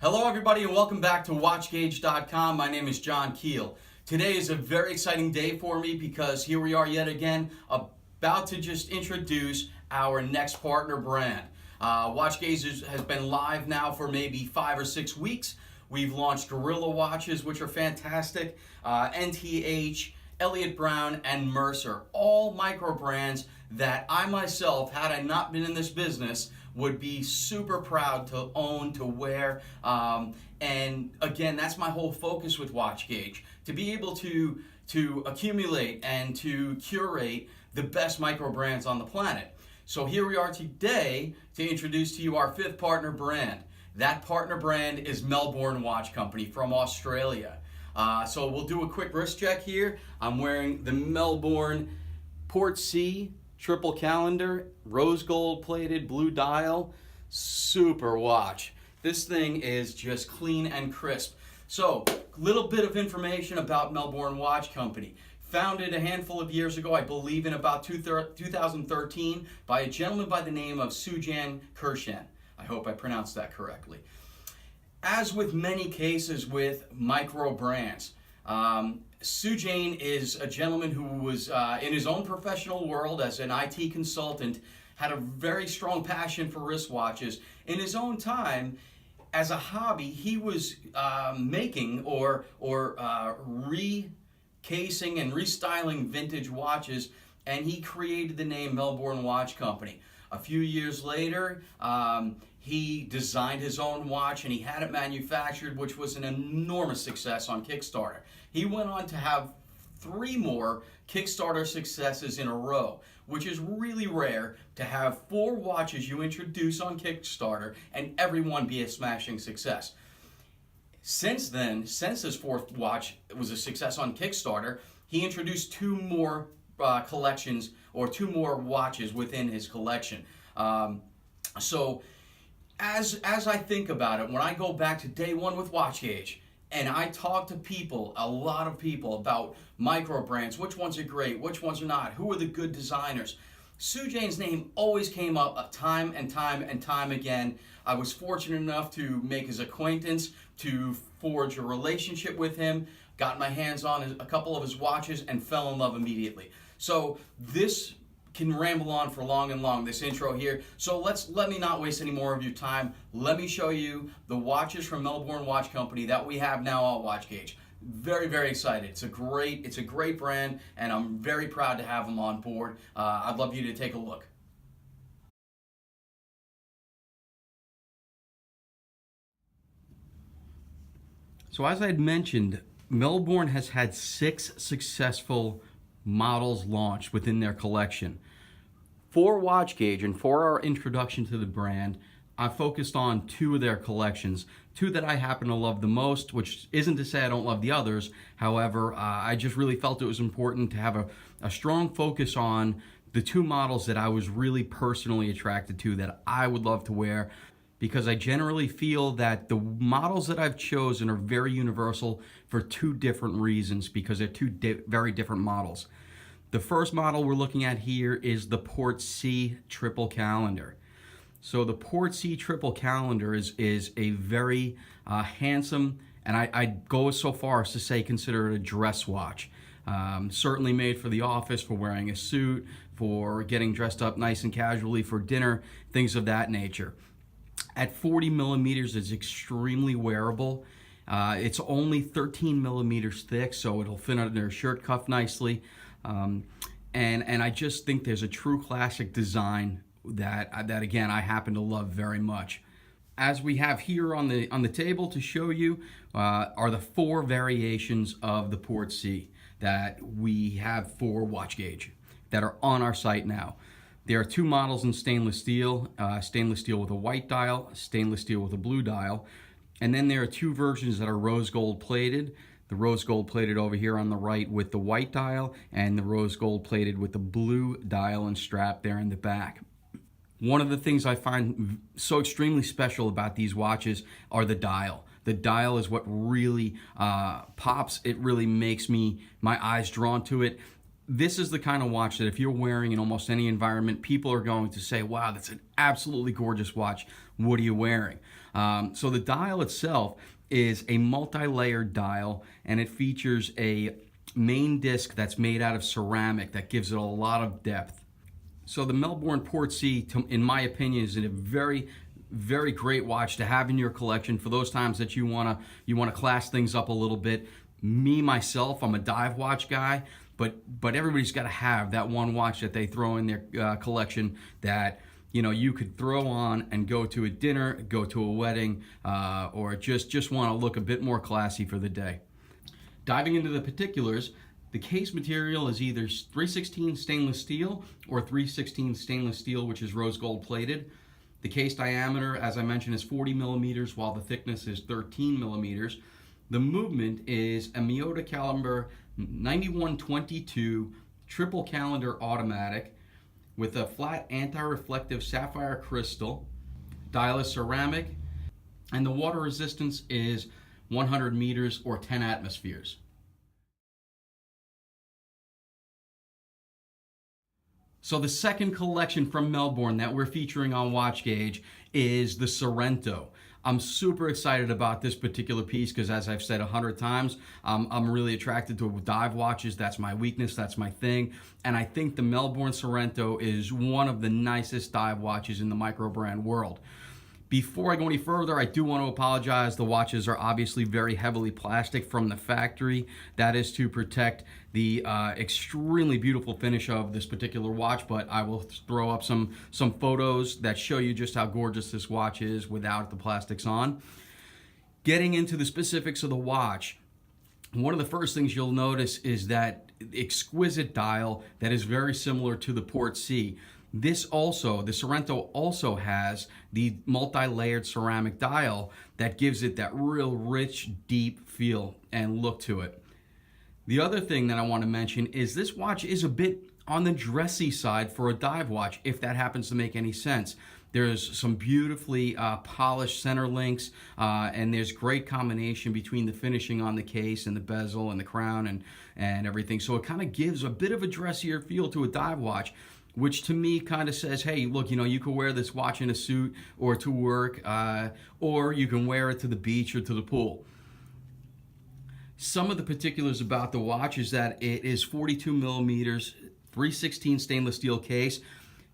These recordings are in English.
Hello everybody and welcome back to WatchGauge.com. My name is John Keel. Today is a very exciting day for me because here we are yet again about to just introduce our next partner brand. WatchGauge has been live now for maybe 5 or 6 weeks. We've launched Gorilla watches, which are fantastic, NTH, Elliot Brown, and Mercer, all micro brands that I myself, had I not been in this business, would be super proud to own, to wear. And again, that's my whole focus with WatchGauge, to be able to accumulate and to curate the best micro brands on the planet. So here we are today to introduce to you our 5th partner brand. That partner brand is Melbourne Watch Company from Australia. So we'll do a quick wrist check here. I'm wearing the Melbourne Port C triple calendar, rose gold plated, blue dial, super watch. This thing is just clean and crisp. So, little bit of information about Melbourne Watch Company. Founded a handful of years ago, I believe in about 2013, by a gentleman by the name of Sujan Kirshen. I hope I pronounced that correctly. As with many cases with micro brands, Sujan is a gentleman who was in his own professional world as an IT consultant, had a very strong passion for wristwatches. In his own time, as a hobby, he was making or recasing and restyling vintage watches, and he created the name Melbourne Watch Company. A few years later, he designed his own watch and he had it manufactured, which was an enormous success on Kickstarter. He went on to have 3 more Kickstarter successes in a row, which is really rare to have 4 watches you introduce on Kickstarter and every one be a smashing success. Since then, since his 4th watch was a success on Kickstarter, he introduced 2 more collections or 2 more watches within his collection. So as I think about it, when I go back to day 1 with WatchGauge, and I talk to people, a lot of people, about micro brands, which ones are great, which ones are not, who are the good designers, Sujan's name always came up time and time again. I was fortunate enough to make his acquaintance, to forge a relationship with him, got my hands on a couple of his watches, and fell in love immediately. So this can ramble on for long and long, this intro here. So let me not waste any more of your time. Let me show you the watches from Melbourne Watch Company that we have now on WatchGauge. Very, very excited. It's a great brand, and I'm very proud to have them on board. I'd love you to take a look. So as I had mentioned, Melbourne has had 6 successful models launched within their collection. For WatchGauge and for our introduction to the brand, I focused on 2 of their collections, 2 that I happen to love the most, which isn't to say I don't love the others. However, I just really felt it was important to have a strong focus on the 2 models that I was really personally attracted to, that I would love to wear, because I generally feel that the models that I've chosen are very universal for 2 different reasons, because they're 2 very different models. The first model we're looking at here is the Port C triple calendar. So the Port C triple calendar is a very handsome, and I'd go so far as to say consider it a dress watch. Certainly made for the office, for wearing a suit, for getting dressed up nice and casually for dinner, things of that nature. At 40 millimeters, it's extremely wearable. It's only 13 millimeters thick, so it'll fit under a shirt cuff nicely. And I just think there's a true classic design that again, I happen to love very much. As we have here on the table to show you are the 4 variations of the Port C that we have for WatchGauge that are on our site now. There are 2 models in stainless steel with a white dial, stainless steel with a blue dial, and then there are 2 versions that are rose gold plated. The rose gold plated over here on the right with the white dial, and the rose gold plated with the blue dial and strap there in the back. One of the things I find so extremely special about these watches are the dial. The dial is what really pops. It really makes my eyes drawn to it. This is the kind of watch that if you're wearing in almost any environment, people are going to say, wow, that's an absolutely gorgeous watch. What are you wearing? So the dial itself is a multi-layered dial, and it features a main disc that's made out of ceramic that gives it a lot of depth. So the Melbourne Portsea, in my opinion, is a very, very great watch to have in your collection for those times that you wanna class things up a little bit. Me myself, I'm a dive watch guy, but everybody's got to have that one watch that they throw in their collection that you could throw on and go to a dinner, go to a wedding, or just want to look a bit more classy for the day. Diving into the particulars, the case material is either 316 stainless steel or 316 stainless steel, which is rose gold plated. The case diameter, as I mentioned, is 40 millimeters, while the thickness is 13 millimeters. The movement is a Miyota caliber 9122 triple calendar automatic with a flat anti-reflective sapphire crystal. Dial is ceramic, and the water resistance is 100 meters or 10 atmospheres. So the second collection from Melbourne that we're featuring on WatchGauge is the Sorrento. I'm super excited about this particular piece because, as I've said 100 times, I'm really attracted to dive watches. That's my weakness, that's my thing. And I think the Melbourne Sorrento is one of the nicest dive watches in the micro brand world. Before I go any further, I do want to apologize. The watches are obviously very heavily plastic from the factory. That is to protect the extremely beautiful finish of this particular watch, but I will throw up some photos that show you just how gorgeous this watch is without the plastics on. Getting into the specifics of the watch, one of the first things you'll notice is that exquisite dial that is very similar to the Portsea. The Sorrento also has the multi-layered ceramic dial that gives it that real rich, deep feel and look to it. The other thing that I want to mention is this watch is a bit on the dressy side for a dive watch, if that happens to make any sense. There's some beautifully polished center links, and there's great combination between the finishing on the case and the bezel and the crown and everything. So it kind of gives a bit of a dressier feel to a dive watch, which to me kind of says, hey, look, you could wear this watch in a suit or to work, or you can wear it to the beach or to the pool. Some of the particulars about the watch is that it is 42 millimeters, 316 stainless steel case.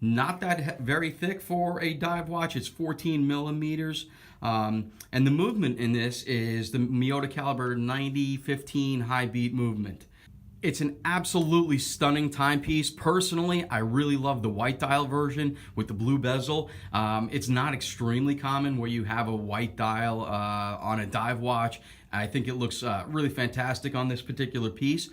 Not that very thick for a dive watch. It's 14 millimeters. And the movement in this is the Miyota caliber 90-15 high beat movement. It's an absolutely stunning timepiece. Personally, I really love the white dial version with the blue bezel. It's not extremely common where you have a white dial on a dive watch. I think it looks really fantastic on this particular piece.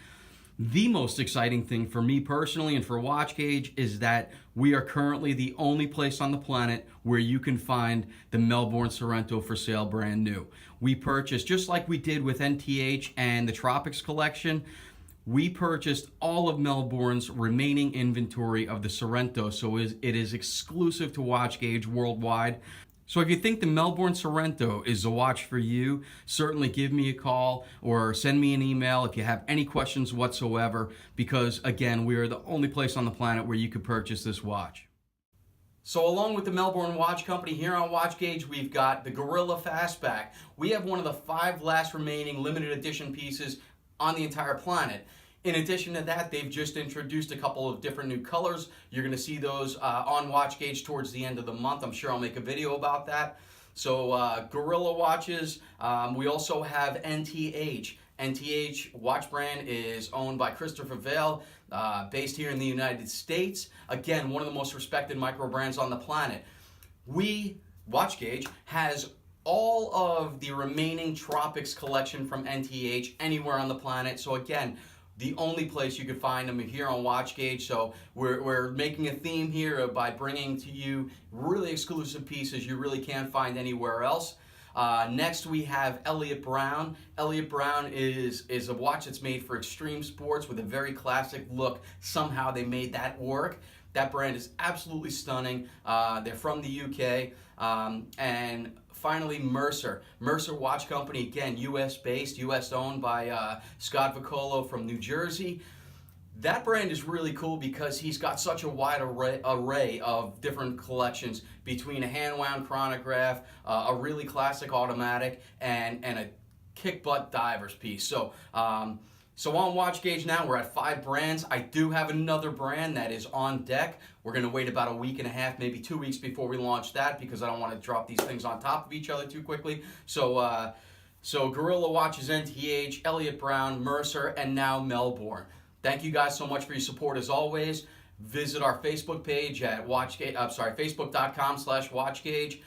The most exciting thing for me personally and for WatchGauge is that we are currently the only place on the planet where you can find the Melbourne Sorrento for sale brand new. We purchased, just like we did with NTH and the Tropics collection, we purchased all of Melbourne's remaining inventory of the Sorrento, so it is exclusive to WatchGauge worldwide. So if you think the Melbourne Sorrento is a watch for you, certainly give me a call or send me an email if you have any questions whatsoever, because again, we are the only place on the planet where you could purchase this watch. So along with the Melbourne Watch Company here on WatchGauge, we've got the Gorilla Fastback. We have one of the 5 last remaining limited edition pieces on the entire planet. In addition to that, they've just introduced a couple of different new colors. You're going to see those on WatchGauge towards the end of the month. I'm sure I'll make a video about that. So Gorilla watches. We also have NTH. NTH watch brand is owned by Christopher Vail, based here in the United States. Again, one of the most respected micro brands on the planet. WatchGauge has all of the remaining Tropics collection from NTH anywhere on the planet. So again, the only place you can find them here on WatchGauge. So we're making a theme here by bringing to you really exclusive pieces you really can't find anywhere else. Next we have Elliot Brown. Elliot Brown is a watch that's made for extreme sports with a very classic look. Somehow they made that work. That brand is absolutely stunning. They're from the UK. And finally, Mercer. Mercer Watch Company, again, US based, US owned by Scott Vicolo from New Jersey. That brand is really cool because he's got such a wide array of different collections between a hand-wound chronograph, a really classic automatic, and a kick-butt diver's piece. So on WatchGauge now, we're at 5 brands. I do have another brand that is on deck. We're going to wait about a week and a half, maybe 2 weeks before we launch that because I don't want to drop these things on top of each other too quickly. So Gorilla Watches, NTH, Elliot Brown, Mercer, and now Melbourne. Thank you guys so much for your support as always. Visit our Facebook page at facebook.com/WatchGauge.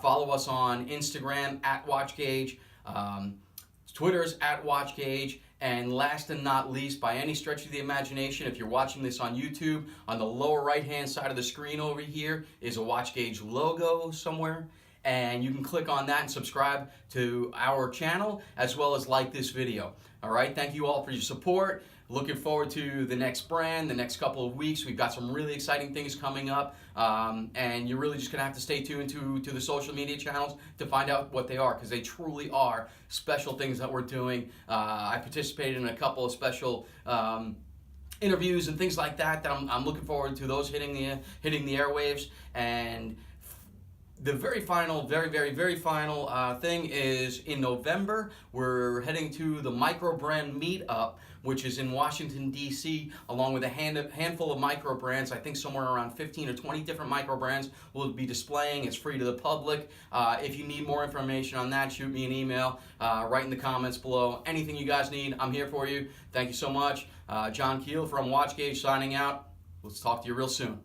Follow us on Instagram at WatchGauge. Twitter's at WatchGauge. And last and not least, by any stretch of the imagination, if you're watching this on YouTube, on the lower right-hand side of the screen over here is a WatchGauge logo somewhere. And you can click on that and subscribe to our channel as well as like this video. All right, thank you all for your support. Looking forward to the next brand, the next couple of weeks. We've got some really exciting things coming up, and you're really just going to have to stay tuned to the social media channels to find out what they are, because they truly are special things that we're doing. I participated in a couple of special interviews and things like that I'm looking forward to those hitting the airwaves. And the very final thing is in November, we're heading to the Micro Brand Meetup, which is in Washington, D.C., along with a handful of micro brands. I think somewhere around 15 or 20 different micro brands will be displaying. It's free to the public. If you need more information on that, shoot me an email, write in the comments below. Anything you guys need, I'm here for you. Thank you so much. John Keel from WatchGauge signing out. Let's talk to you real soon.